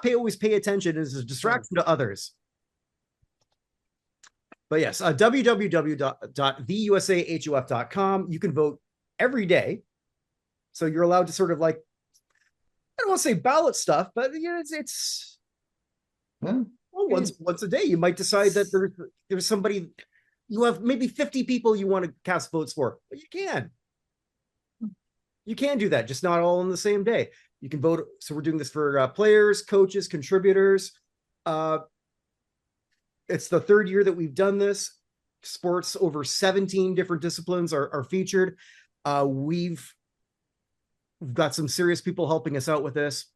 always pay attention as a distraction to others. But yes, www.theusahof.com. You can vote every day. So you're allowed to sort of like, I don't want to say ballot stuff, but it's well, once a day. You might decide that there's somebody, you have maybe 50 people you want to cast votes for, but you can. You can do that, just not all on the same day. You can vote. So we're doing this for players, coaches, contributors. It's the third year that we've done this. Sports over 17 different disciplines are featured. We've got some serious people helping us out with this.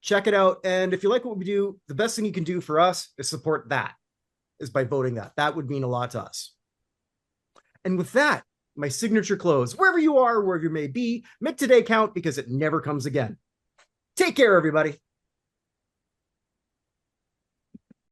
Check it out. And if you like what we do, the best thing you can do for us is support that, is by voting that. That would mean a lot to us. And with that, my signature close, wherever you are, wherever you may be, make today count because it never comes again. Take care, everybody.